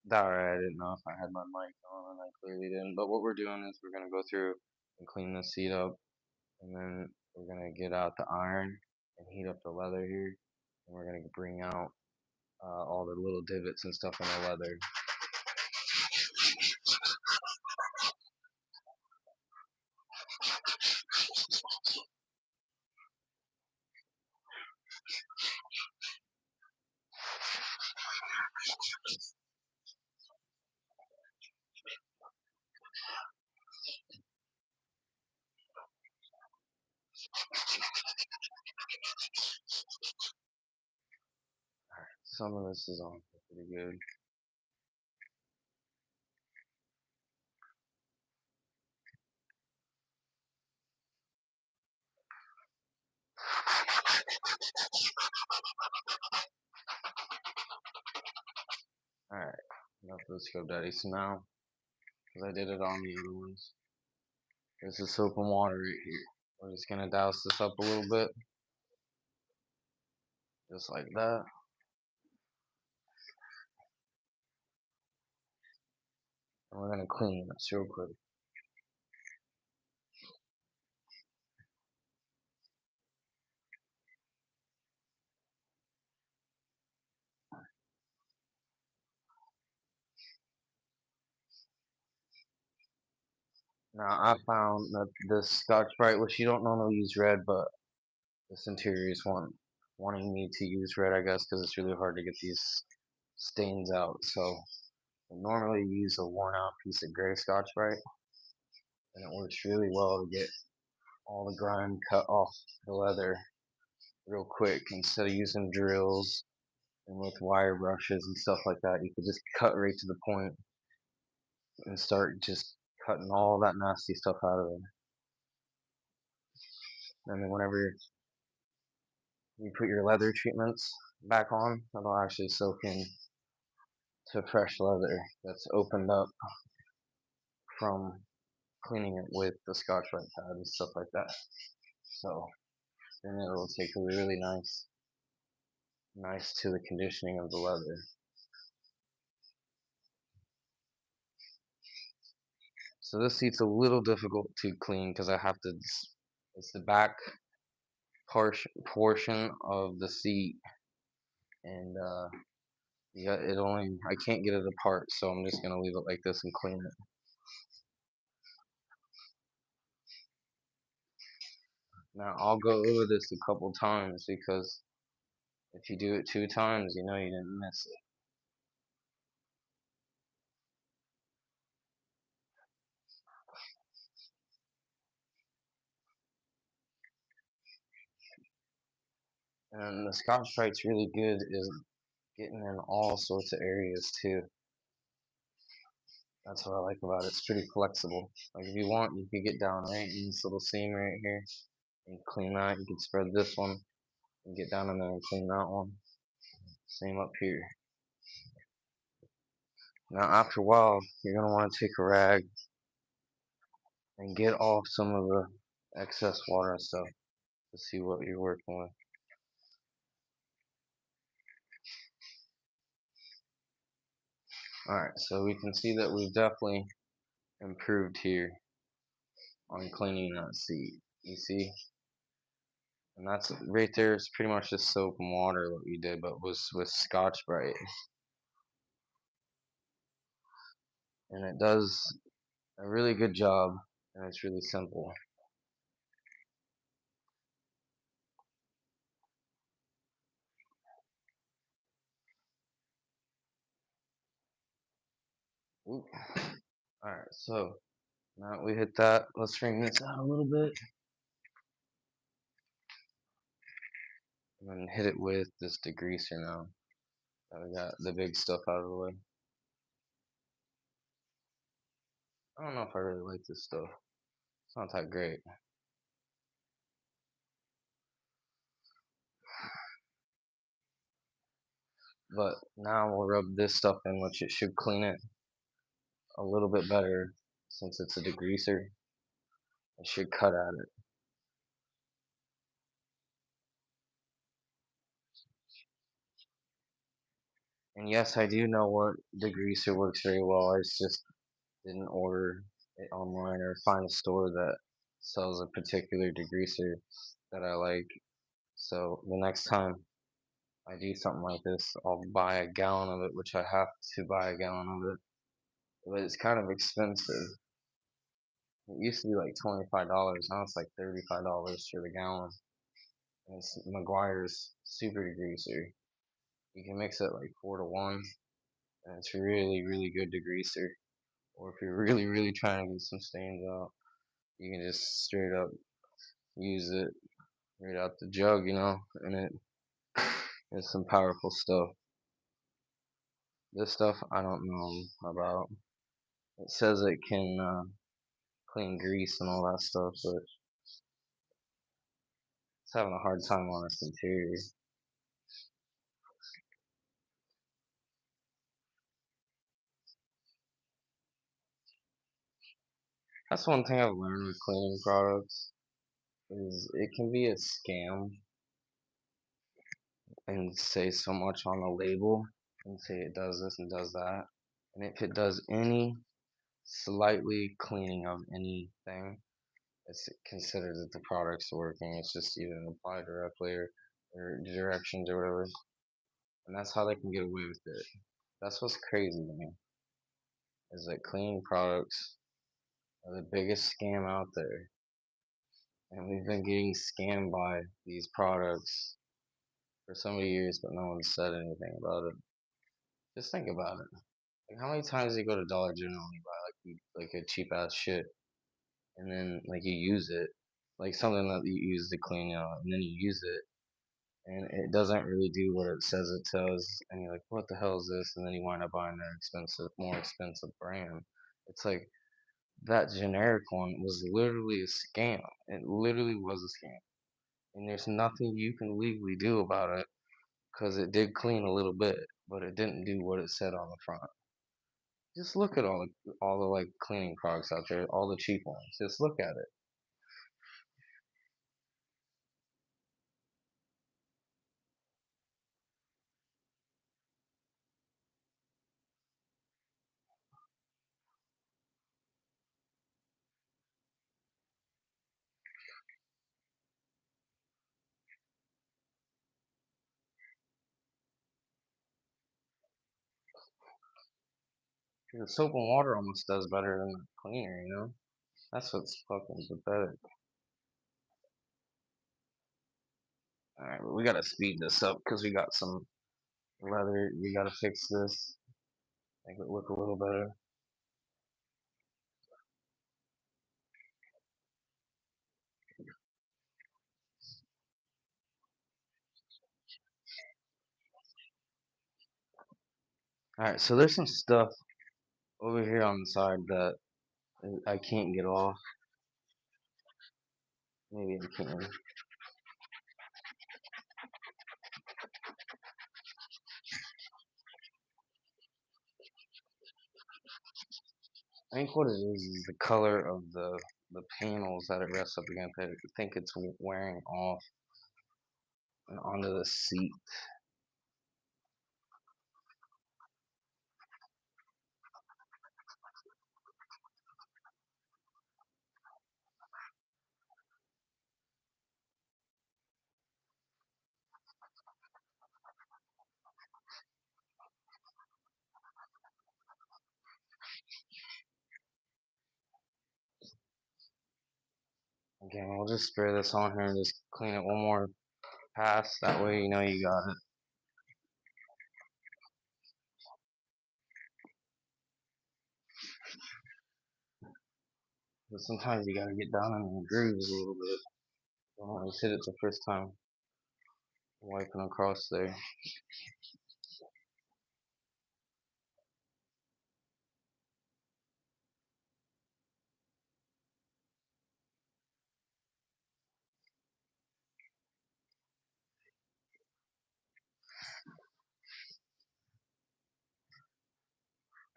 Alright, I didn't know if I had my mic on, and I clearly didn't. But what we're doing is we're gonna go through and clean the seat up, and then we're gonna get out the iron and heat up the leather here, and we're gonna bring out all the little divots and stuff in the leather. Some of this is on pretty good. Alright, enough of the Scrub Daddy. So now, because I did it on the other ones, this is soap and water right here. We're just gonna douse this up a little bit, just like that. And we're gonna clean this real quick. Now I found that this Scotch-Brite, which you don't normally use red, but this interior is wanting me to use red, I guess, because it's really hard to get these stains out. So I normally use a worn-out piece of gray Scotch-Brite, and it works really well to get all the grime cut off the leather real quick. Instead of using drills and with wire brushes and stuff like that, you could just cut right to the point and start just cutting all that nasty stuff out of there. And then whenever you put your leather treatments back on, it'll actually soak in to fresh leather that's opened up from cleaning it with the Scotch-Brite pad and stuff like that. So then it'll take a really nice to the conditioning of the leather. So this seat's a little difficult to clean because I have to. It's the back portion of the seat, and yeah, I can't get it apart, so I'm just gonna leave it like this and clean it. Now I'll go over this a couple times because if you do it 2 times, you know you didn't miss it. And the Scotch-Brite's really good is getting in all sorts of areas too. That's what I like about it. It's pretty flexible. Like if you want, you could get down right in this little seam right here and clean that. You could spread this one and get down in there and clean that one. Same up here. Now after a while, you're gonna want to take a rag and get off some of the excess water and stuff to see what you're working with. Alright, so we can see that we've definitely improved here on cleaning that seat. You see? And that's right there is pretty much just soap and water what we did, but was with Scotch-Brite. And it does a really good job, and it's really simple. Alright, so now that we hit that, let's wring this out a little bit. And then hit it with this degreaser now. That we got the big stuff out of the way. I don't know if I really like this stuff. It's not that great. But now we'll rub this stuff in, which it should clean it a little bit better since it's a degreaser. It should cut at it. And yes, I do know what degreaser works very well. I just didn't order it online or find a store that sells a particular degreaser that I like. So the next time I do something like this, I'll buy a gallon of it, which I have to buy a gallon of it. But it's kind of expensive. It used to be like $25. Now it's like $35 for the gallon. And it's McGuire's Super Degreaser. You can mix it like 4 to 1, and it's really, really good degreaser. Or if you're really, really trying to get some stains out, you can just straight up use it right out the jug, and it's some powerful stuff. This stuff I don't know about. It says it can clean grease and all that stuff, but it's having a hard time on its interior. That's one thing I've learned with cleaning products is it can be a scam and say so much on the label and say it does this and does that. And if it does any slightly cleaning of anything, it's considered that the product's working. It's just either applied directly or directions or whatever. And that's how they can get away with it. That's what's crazy to me. Is that cleaning products are the biggest scam out there. And we've been getting scammed by these products for so many years, but no one said anything about it. Just think about it. Like, how many times do you go to Dollar General and you buy like a cheap ass shit, and then like you use it, like something that you use to clean out, and then you use it, and it doesn't really do what it says it does, and you're like, what the hell is this? And then you wind up buying that more expensive brand. It's like that generic one was literally a scam. It literally was a scam, and there's nothing you can legally do about it because it did clean a little bit, but it didn't do what it said on the front. Just look at all the like cleaning products out there, all the cheap ones. Just look at it. The soap and water almost does better than the cleaner. That's what's fucking pathetic. Alright, but we gotta speed this up because we got some leather. We gotta fix this, make it look a little better. Alright, so there's some stuff over here on the side that I can't get off. Maybe I can. I think what it is the color of the panels that it rests up against. I think it's wearing off and onto the seat. Again, we'll just spray this on here and just clean it one more pass. That way, you got it. But sometimes you gotta get down in the grooves a little bit. Don't always hit it the first time wiping across there.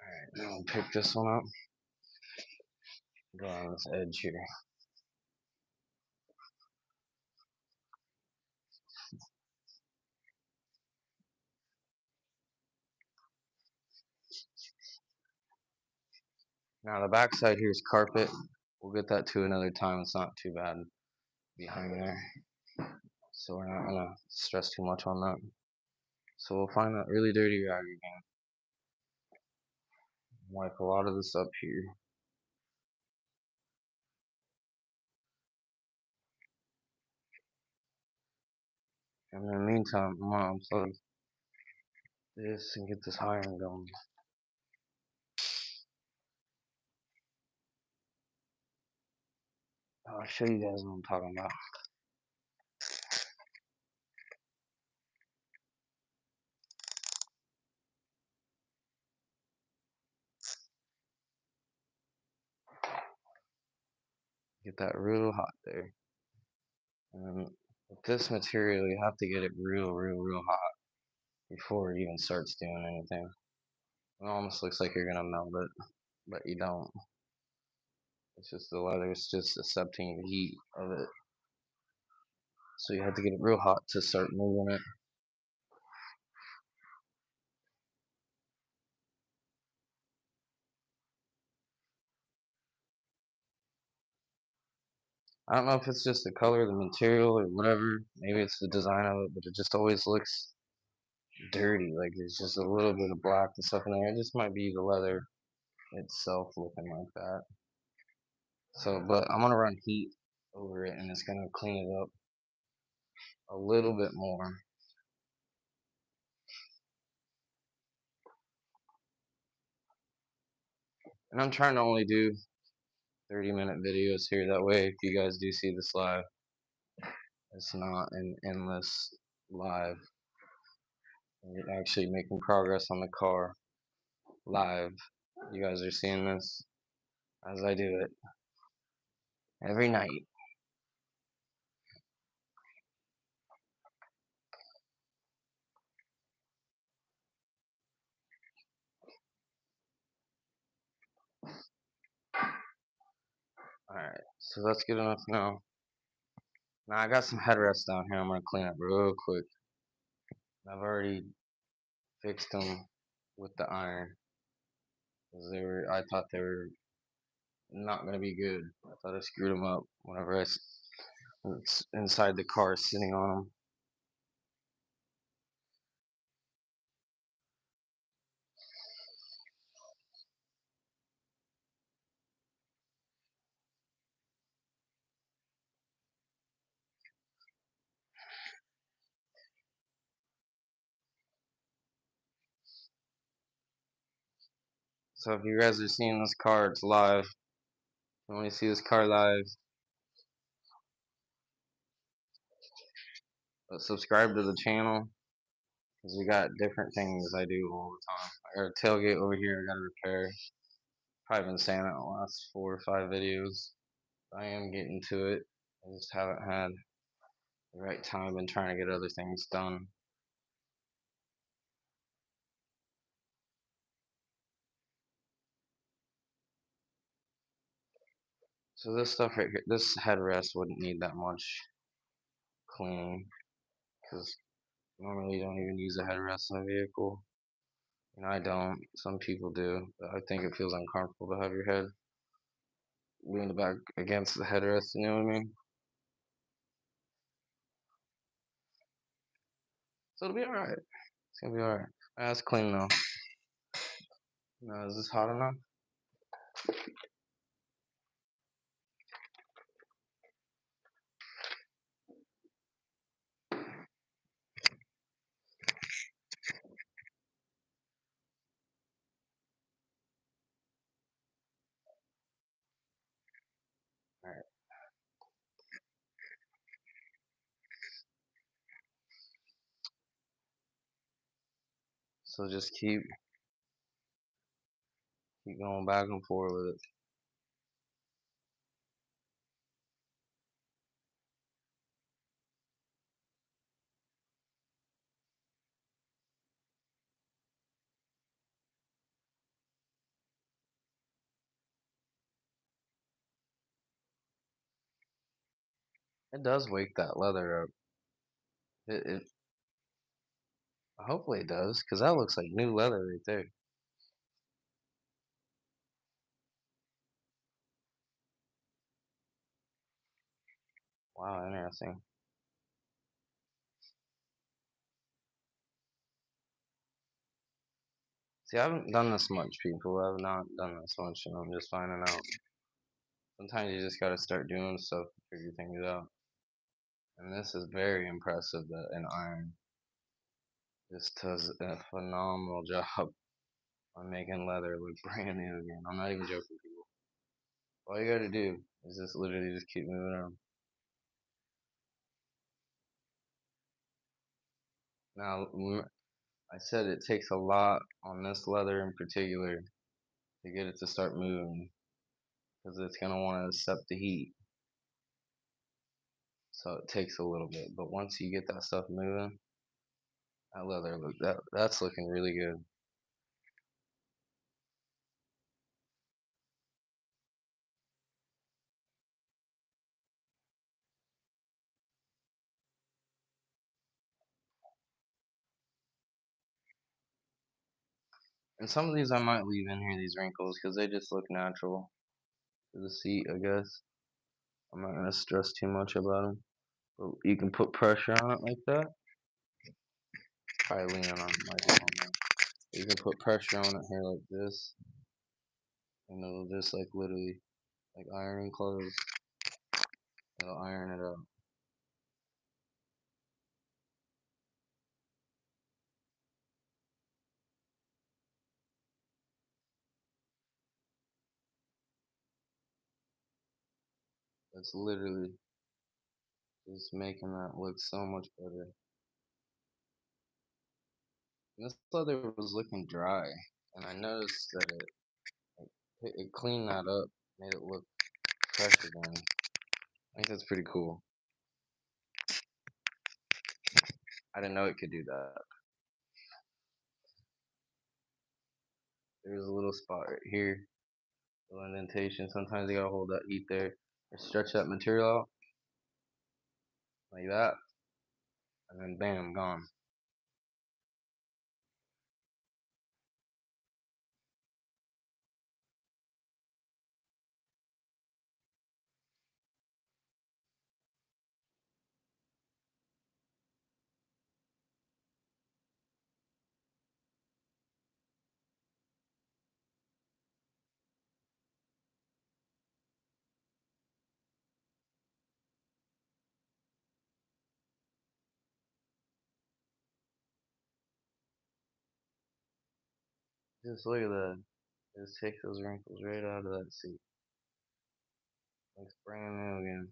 Alright, now I'll pick this one up. Go on this edge here. Now the back side here is carpet. We'll get that to another time. It's not too bad behind there, so we're not gonna stress too much on that. So we'll find that really dirty rag again. Wipe a lot of this up here. And in the meantime, I'm gonna unplug this and get this iron going. I'll show you guys what I'm talking about. Get that real hot there. And with this material, you have to get it real hot before it even starts doing anything. It almost looks like you're gonna melt it, but you don't. It's just the leather is just accepting the heat of it. So you have to get it real hot to start moving it. I don't know if it's just the color, the material, or whatever. Maybe it's the design of it, but it just always looks dirty. Like there's just a little bit of black and stuff in there. It just might be the leather itself looking like that. So, but I'm gonna run heat over it, and it's gonna clean it up a little bit more. And I'm trying to only do 30-minute videos here. That way, if you guys do see this live, it's not an endless live. You're actually making progress on the car live. You guys are seeing this as I do it every night. Alright, so that's good enough now. Now I got some headrests down here I'm gonna clean up real quick. I've already fixed them with the iron. Cause I thought they were not gonna be good. I thought I screwed them up whenever I was inside the car sitting on them. So if you guys are seeing this car, it's live. If you want to see this car live, subscribe to the channel. Cause we got different things I do all the time. I got a tailgate over here I gotta repair. Probably been saying that in the last 4 or 5 videos. I am getting to it. I just haven't had the right time. Been trying to get other things done. So this stuff right here, this headrest wouldn't need that much cleaning. Cause normally you don't even use a headrest in a vehicle. And I don't. Some people do. But I think it feels uncomfortable to have your head leaned back against the headrest. You know what I mean? So it'll be alright. It's gonna be alright. That's clean though. Now, is this hot enough? Alright. So just keep going back and forth with it. It does wake that leather up. It hopefully it does, cause that looks like new leather right there. Wow, interesting. See, I haven't done this much, people. I have not done this much, and I'm just finding out. Sometimes you just gotta start doing stuff to figure things out. And this is very impressive that an iron just does a phenomenal job on making leather look brand new again. I'm not even joking, people. All you gotta do is just literally just keep moving around. Now, I said it takes a lot on this leather in particular to get it to start moving because it's gonna want to accept the heat. So it takes a little bit, but once you get that stuff moving, that leather that's looking really good. And some of these I might leave in here, these wrinkles, because they just look natural to the seat, I guess. I'm not gonna stress too much about them. But you can put pressure on it like that. Probably leaning on the microphone now. You can put pressure on it here like this, and it'll just like literally like ironing clothes. It'll iron it up. It's literally just making that look so much better. And this leather was looking dry, and I noticed that it cleaned that up, made it look fresh again. I think that's pretty cool. I didn't know it could do that. There's a little spot right here, little indentation. Sometimes you gotta hold that heat there or stretch that material out like that, and then bam, gone. Just look at that. Just take those wrinkles right out of that seat. Looks brand new again.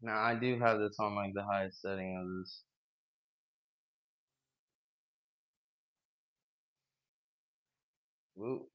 Now I do have this on like the highest setting of this. Whoop.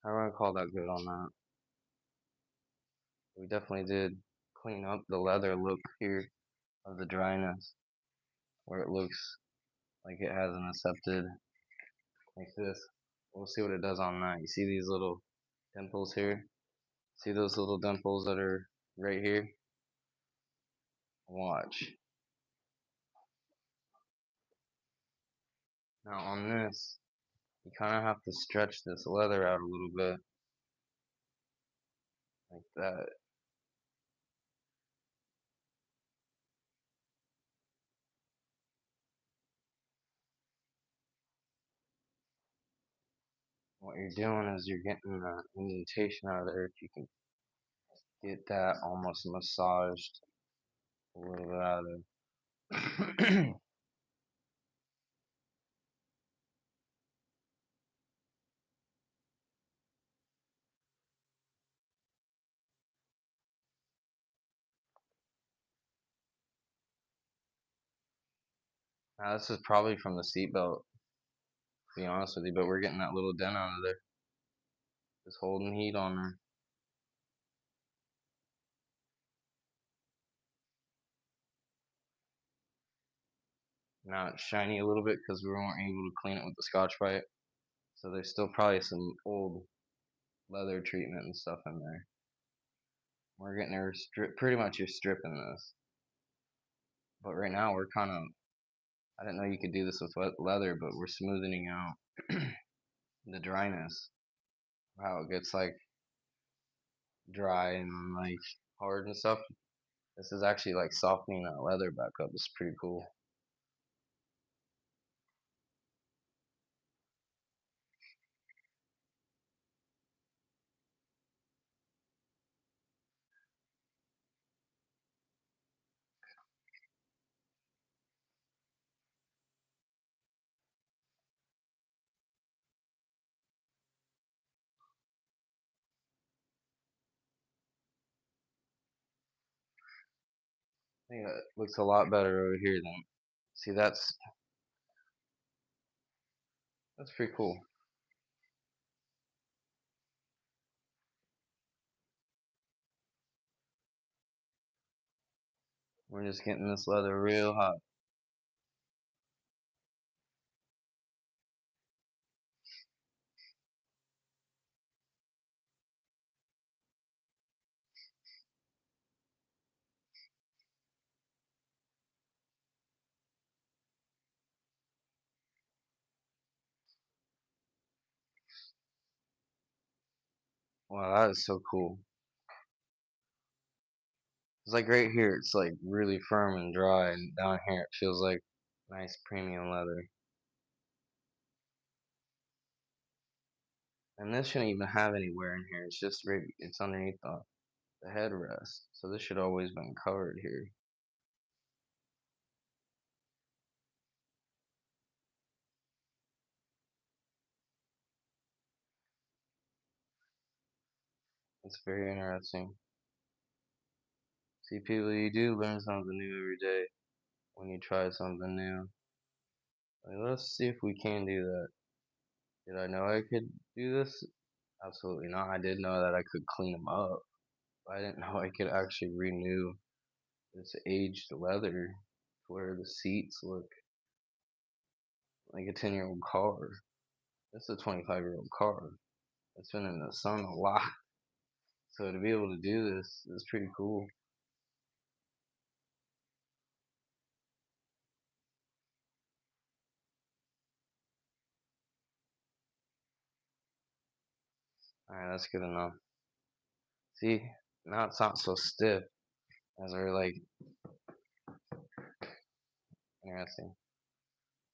I wouldn't call that good on that. We definitely did clean up the leather look here of the dryness, where it looks like it hasn't accepted like this. We'll see what it does on that. You see these little dimples here? See those little dimples that are right here? Watch. Now on this, you kind of have to stretch this leather out a little bit, like that. What you're doing is you're getting the indentation out of there. If you can get that almost massaged a little bit out of there. Now this is probably from the seatbelt, to be honest with you, but we're getting that little dent out of there. Just holding heat on her. Now it's shiny a little bit because we weren't able to clean it with the Scotch-Brite. So there's still probably some old leather treatment and stuff in there. We're getting her pretty much you're stripping this. But right now we're kind of, I didn't know you could do this with leather, but we're smoothing out the dryness. How it gets like dry and like hard and stuff. This is actually like softening that leather back up. It's pretty cool. I think it looks a lot better over here then. See, that's pretty cool. We're just getting this leather real hot. Wow, that is so cool. It's like right here, it's like really firm and dry, and down here it feels like nice premium leather. And this shouldn't even have any wear in here. It's just right, it's underneath the headrest. So this should always been covered here. It's very interesting. See, people, you do learn something new every day when you try something new. Like, let's see if we can do that. Did I know I could do this? Absolutely not. I did know that I could clean them up. But I didn't know I could actually renew this aged leather to where the seats look like a 10-year-old car. This is a 25-year-old car. It's been in the sun a lot. So to be able to do this is pretty cool. Alright, that's good enough. See, now it's not so stiff as we're like interesting.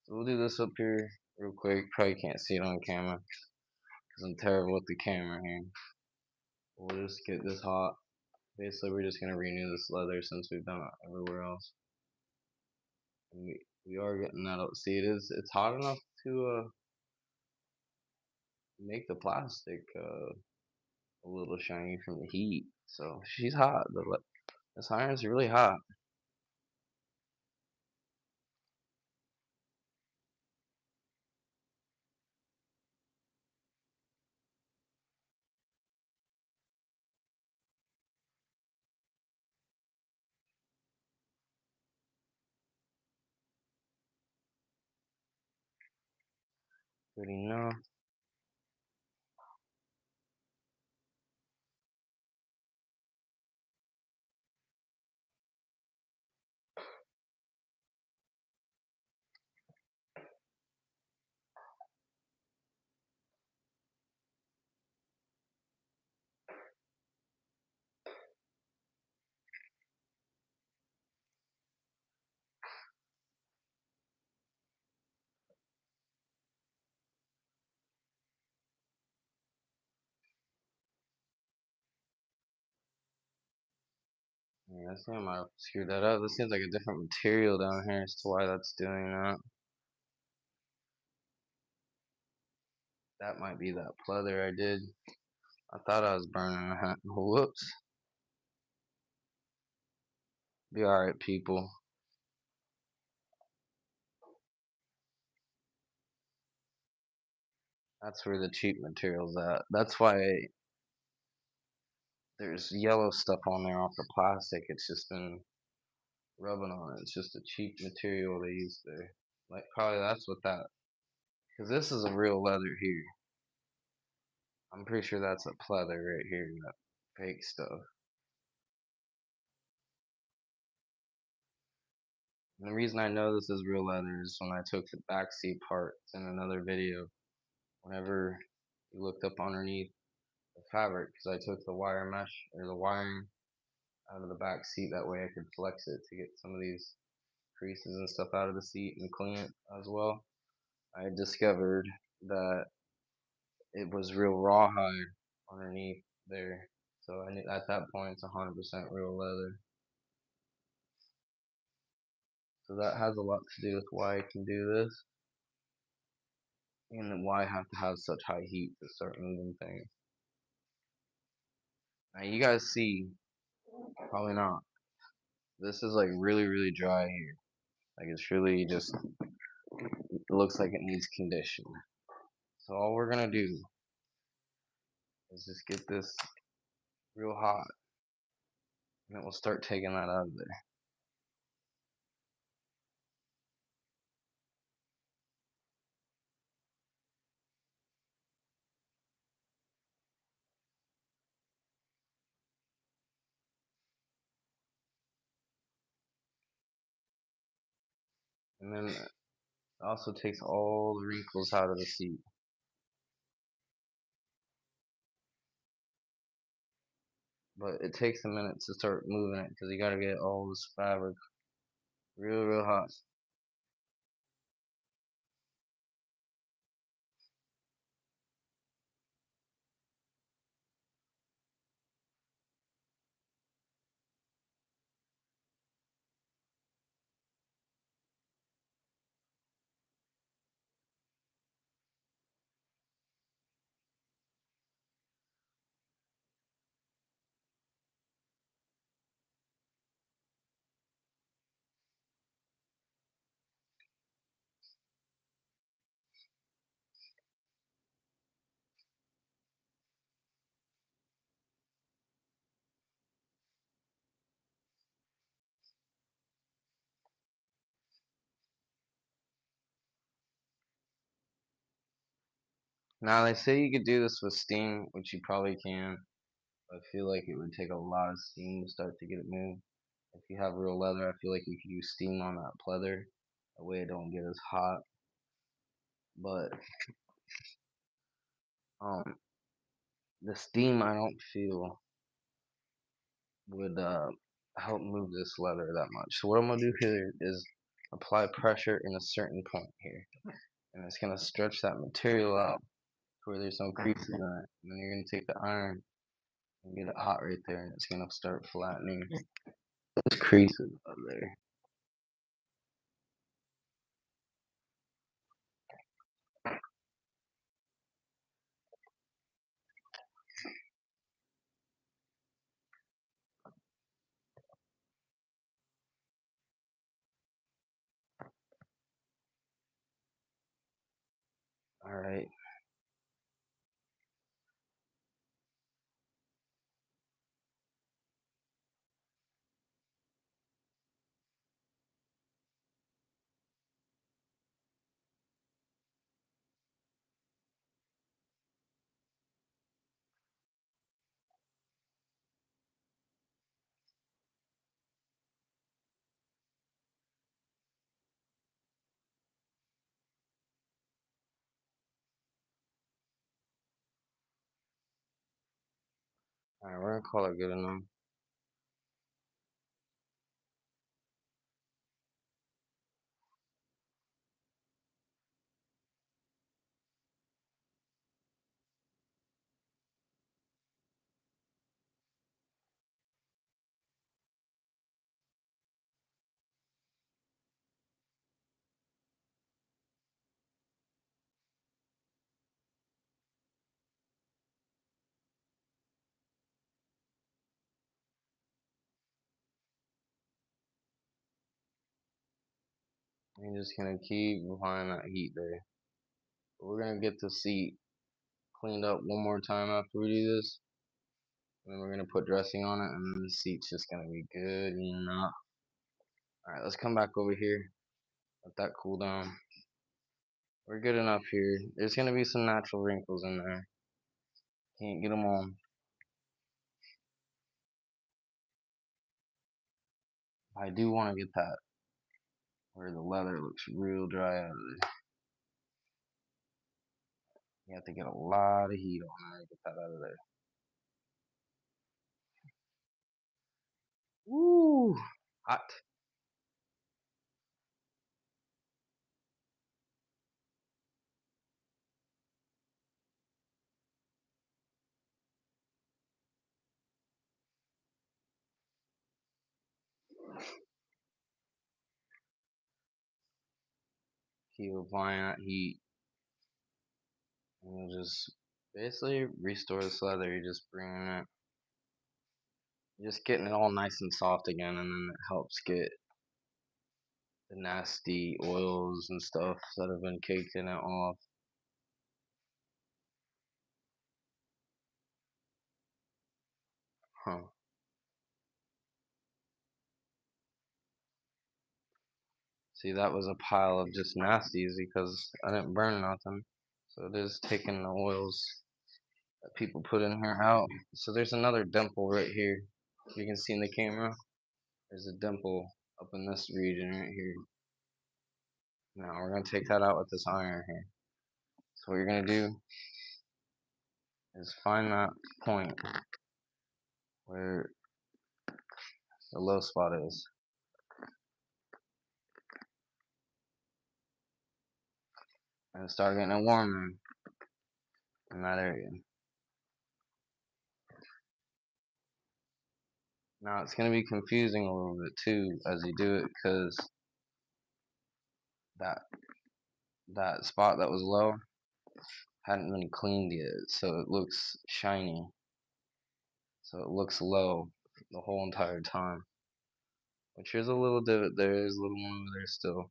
So we'll do this up here real quick. Probably can't see it on camera because I'm terrible with the camera here. We'll just get this hot. Basically, we're just gonna renew this leather since we've done it everywhere else. And we are getting that up. See, it's hot enough to make the plastic a little shiny from the heat. So she's hot. This iron's really hot. Good enough. Yeah, I think I might have screwed that up. This seems like a different material down here as to why that's doing that. That might be that pleather I did. I thought I was burning that. Whoops. Be alright, people. That's where the cheap material's at. That's why there's yellow stuff on there off the plastic. It's just been rubbing on it. It's just a cheap material they use there. Like probably that's what that. Because this is a real leather here. I'm pretty sure that's a pleather right here. That fake stuff. And the reason I know this is real leather is when I took the backseat parts in another video. Whenever you looked up underneath the fabric, because I took the wire mesh or the wiring out of the back seat. That way I could flex it to get some of these creases and stuff out of the seat and clean it as well. I discovered that it was real rawhide underneath there. So I knew at that point it's 100% real leather. So that has a lot to do with why I can do this. And why I have to have such high heat to start moving things. Now you guys see, probably not. This is like really, really dry here. Like it's really just, it looks like it needs condition. So all we're gonna do is just get this real hot, and it will start taking that out of there. And then it also takes all the wrinkles out of the seat. But it takes a minute to start moving it because you gotta get all this fabric real, real hot. Now they say you could do this with steam, which you probably can. I feel like it would take a lot of steam to start to get it moved. If you have real leather, I feel like you could use steam on that pleather. That way it don't get as hot. But um, the steam I don't feel would help move this leather that much. So what I'm gonna do here is apply pressure in a certain point here, and it's gonna stretch that material out to where there's no creases in it. And then you're gonna take the iron and get it hot right there, and it's gonna start flattening those creases up there. All right. All right, we're gonna call it good enough. You're just gonna keep applying that heat there. We're gonna get the seat cleaned up one more time after we do this. And then we're gonna put dressing on it, and then the seat's just gonna be good enough. Alright, let's come back over here. Let that cool down. We're good enough here. There's gonna be some natural wrinkles in there. Can't get them all. I do want to get that where the leather looks real dry out of there. You have to get a lot of heat on there to get that out of there. Woo! Hot. Keep applying that heat. And you'll just basically restore this leather. You're just bringing it, just getting it all nice and soft again, and then it helps get the nasty oils and stuff that have been caked in it off. Huh. See, that was a pile of just nasties because I didn't burn nothing. So it is taking the oils that people put in here out. So there's another dimple right here. You can see in the camera. There's a dimple up in this region right here. Now we're gonna take that out with this iron here. So what you're gonna do is find that point where the low spot is, and start getting it warm in that area. Now it's gonna be confusing a little bit too as you do it, because that that spot that was low hadn't been cleaned yet, so it looks shiny. So it looks low the whole entire time. Which here's a little divot there, there's a little one over there still.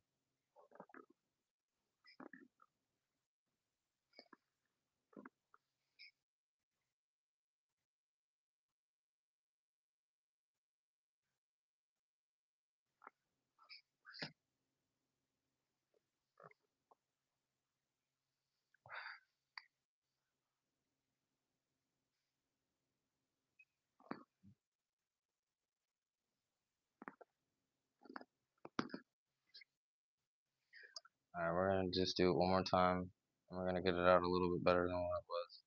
Alright, we're gonna just do it one more time, and we're gonna get it out a little bit better than what it was.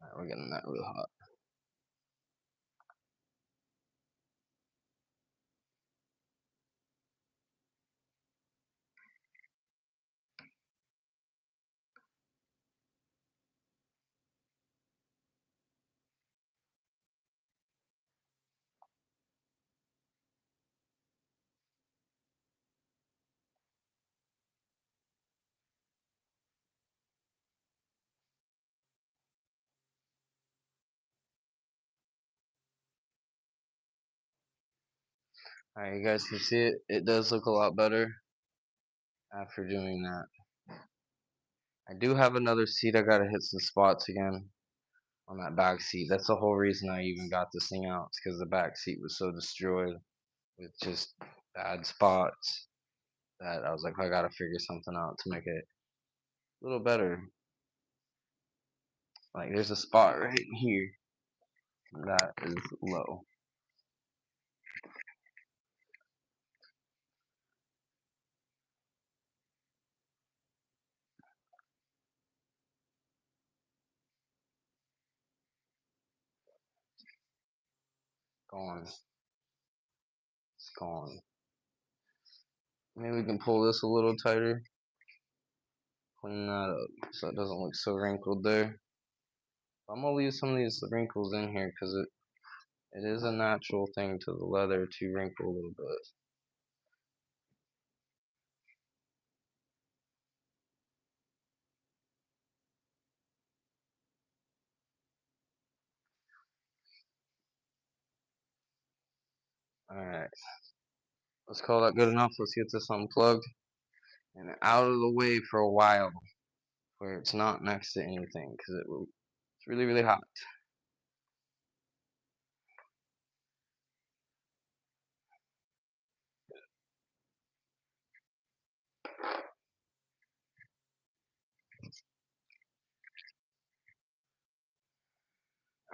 Alright, we're getting that real hot. Alright, you guys can see it. It does look a lot better after doing that. I do have another seat. I gotta hit some spots again on that back seat. That's the whole reason I even got this thing out. It's because the back seat was so destroyed with just bad spots that I was like, I gotta figure something out to make it a little better. Like there's a spot right here that is low. Gone. It's gone. Maybe we can pull this a little tighter. Clean that up so it doesn't look so wrinkled there. I'm gonna leave some of these wrinkles in here because it is a natural thing to the leather to wrinkle a little bit. Alright, let's call that good enough. Let's get this unplugged and out of the way for a while, where it's not next to anything, because it's really, really hot.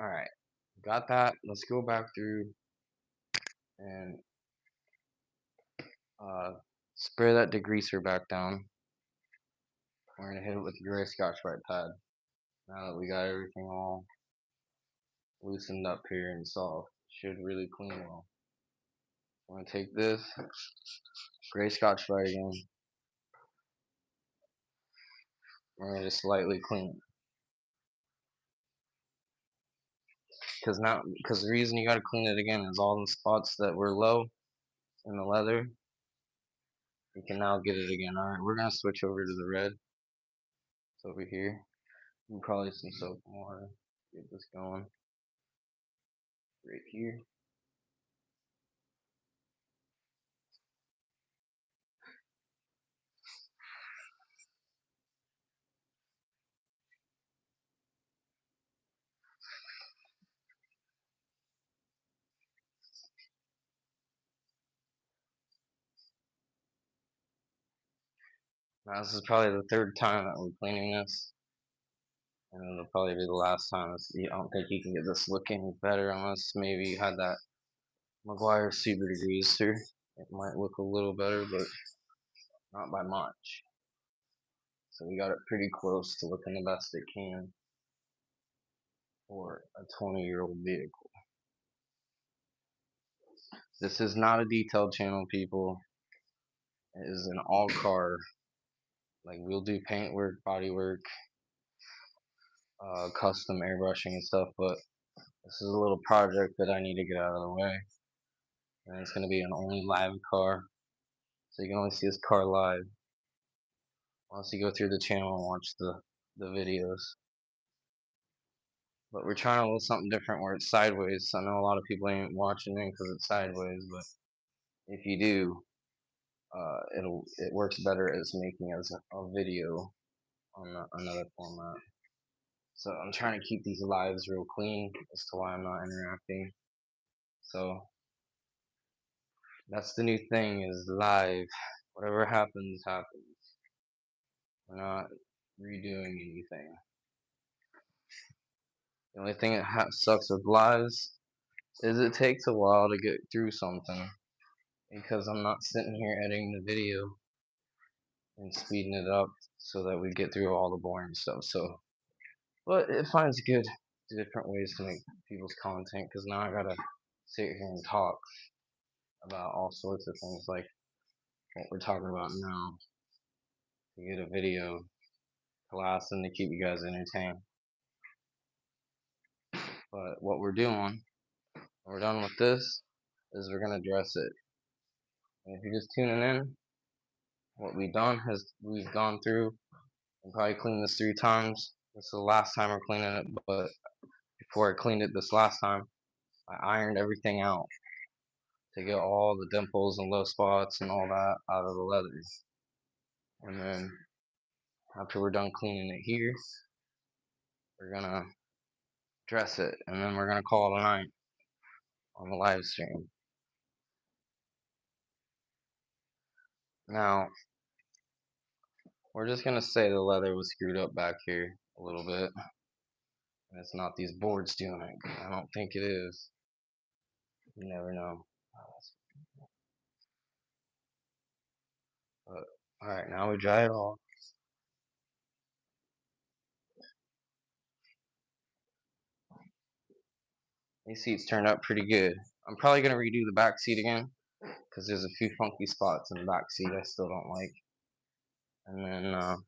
All right, got that. Let's go back through and uh, spray that degreaser back down. We're gonna hit it with the gray Scotch-Brite pad. Now that we got everything all loosened up here and soft, should really clean well. I'm gonna take this gray Scotch-Brite again. We're gonna just slightly clean it. Because the reason you gotta clean it again is all the spots that were low in the leather. You can now get it again. All right, we're gonna switch over to the red. It's over here. And probably some soap and water. Get this going right here. Now this is probably the third time that we're cleaning this, and it'll probably be the last time. I don't think you can get this looking better unless maybe you had that McGuire Super Degreaser. It might look a little better, but not by much. So we got it pretty close to looking the best it can for a 20-year-old vehicle. This is not a detailed channel, people. It is an all car. Like, we'll do paint work, body work, custom airbrushing and stuff, but this is a little project that I need to get out of the way. And it's going to be an only live car. So you can only see this car live once you go through the channel and watch the videos. But we're trying to do something different where it's sideways. I know a lot of people ain't watching it because it's sideways, but if you do, it works better as making as a video on another format. So I'm trying to keep these lives real clean as to why I'm not interacting. So that's the new thing, is live. Whatever happens, happens. We're not redoing anything. The only thing that sucks with lives is it takes a while to get through something, because I'm not sitting here editing the video and speeding it up so that we get through all the boring stuff. So, but it finds good different ways to make people's content, because now I gotta sit here and talk about all sorts of things like what we're talking about now to get a video to last and to keep you guys entertained. But what we're doing when we're done with this is we're gonna dress it. And if you're just tuning in, what we've gone through and probably cleaned this 3 times. This is the last time we're cleaning it, but before I cleaned it this last time, I ironed everything out to get all the dimples and low spots and all that out of the leather. And then after we're done cleaning it here, we're gonna dress it, and then we're gonna call it a night on the live stream. Now, we're just gonna say the leather was screwed up back here a little bit, and it's not these boards doing it. I don't think it is. You never know. But alright, now we dry it off. These seats turned out pretty good. I'm probably gonna redo the back seat again, because there's a few funky spots in the back seat I still don't like. And then I'll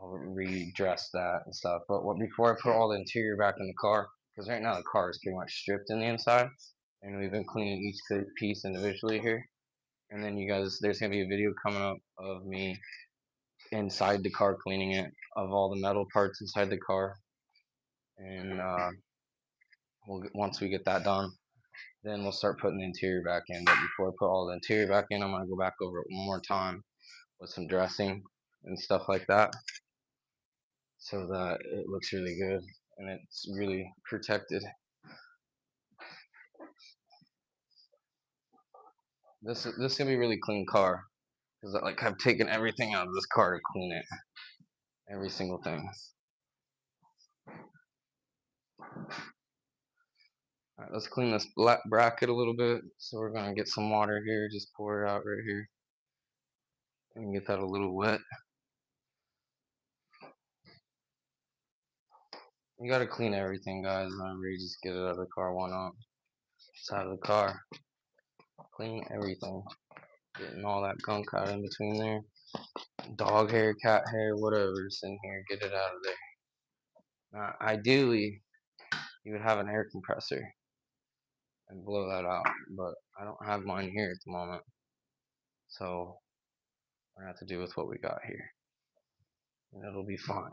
redress that and stuff. But before I put all the interior back in the car, because right now the car is pretty much stripped in the inside, and we've been cleaning each piece individually here. And then you guys, there's gonna be a video coming up of me inside the car cleaning it, of all the metal parts inside the car. And once we get that done, then we'll start putting the interior back in. But before I put all the interior back in, I'm gonna go back over it one more time with some dressing and stuff like that, so that it looks really good and it's really protected. This is gonna be a really clean car, because like I've taken everything out of this car to clean it, every single thing. All right, let's clean this black bracket a little bit. So we're gonna get some water here, just pour it out right here, and get that a little wet. You gotta clean everything, guys. Whenever you just get it out of the car, why not? It's out of the car. Clean everything. Getting all that gunk out in between there. Dog hair, cat hair, whatever's in here, get it out of there. Now, ideally, you would have an air compressor and blow that out, but I don't have mine here at the moment, so we're gonna have to do with what we got here, and it'll be fine.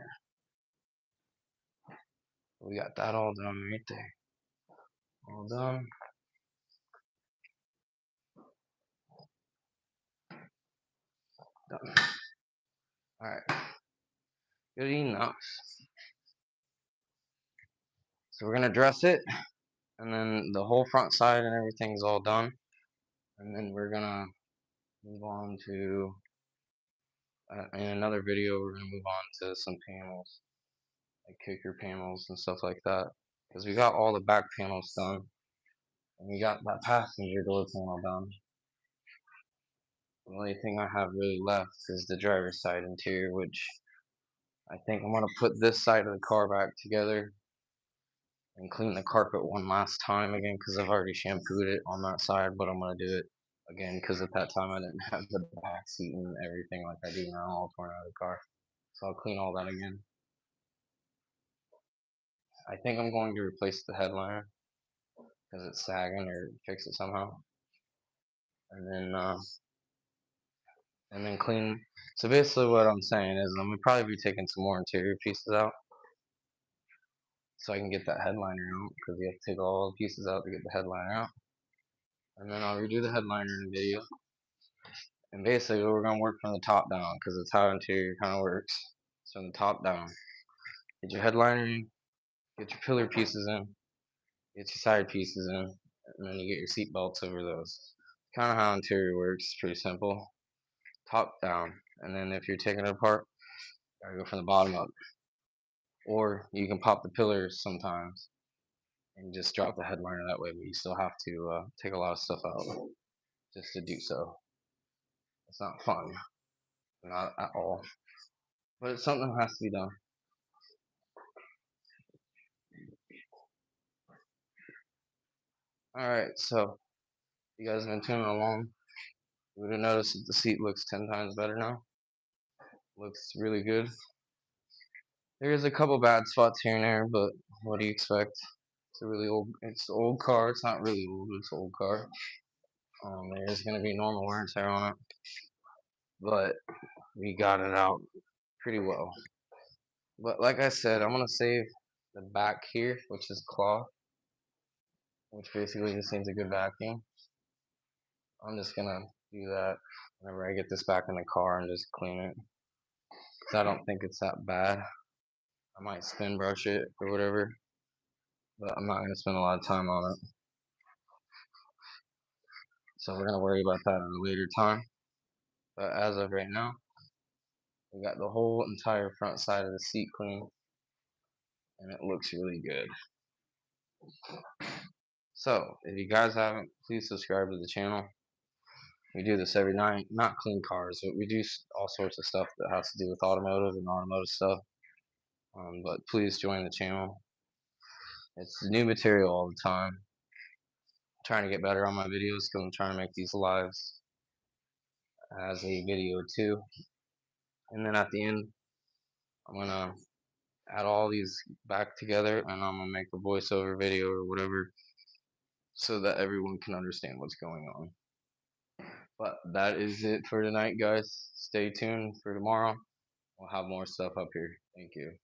We got that all done right there. All done. Done. Alright. Good enough. So we're gonna dress it, and then the whole front side and everything is all done. And then we're gonna move on to, in another video, we're gonna move on to some panels, like kicker panels and stuff like that. Because we got all the back panels done, and we got that passenger door panel done. The only thing I have really left is the driver's side interior, which I think I'm gonna put this side of the car back together and clean the carpet one last time again, because I've already shampooed it on that side, but I'm gonna do it again because at that time I didn't have the back seat and everything like I do now, all torn out of the car. So I'll clean all that again. I think I'm going to replace the headliner because it's sagging, or fix it somehow, and then clean. So basically, what I'm saying is I'm gonna probably be taking some more interior pieces out, so I can get that headliner out, because you have to take all the pieces out to get the headliner out, and then I'll redo the headliner in the video. And basically, we're gonna work from the top down, because it's how interior kind of works. So from the top down, get your headliner in, get your pillar pieces in, get your side pieces in, and then you get your seat belts over those. Kind of how interior works. It's pretty simple. Top down, and then if you're taking it apart, you gotta go from the bottom up. Or you can pop the pillars sometimes and just drop the headliner that way, but you still have to take a lot of stuff out just to do so. It's not fun, not at all, but it's something that has to be done. Alright, so you guys have been tuning along. You would have noticed that the seat looks 10 times better now. Looks really good. There's a couple bad spots here and there, but what do you expect? It's a really old, it's an old car. It's not really old, it's an old car. There's gonna be normal wear and tear on it, but we got it out pretty well. But like I said, I'm gonna save the back here, which is cloth, which basically just needs a good vacuum. I'm just gonna do that whenever I get this back in the car and just clean it, because I don't think it's that bad. I might spin brush it or whatever, but I'm not gonna spend a lot of time on it. So we're gonna worry about that at a later time. But as of right now, we got the whole entire front side of the seat clean, and it looks really good. So if you guys haven't, please subscribe to the channel. We do this every night. Not clean cars, but we do all sorts of stuff that has to do with automotive and automotive stuff. But please join the channel. It's new material all the time. I'm trying to get better on my videos, because I'm trying to make these lives as a video too. And then at the end, I'm gonna add all these back together, and I'm gonna make a voiceover video or whatever, so that everyone can understand what's going on. But that is it for tonight, guys. Stay tuned for tomorrow. We'll have more stuff up here. Thank you.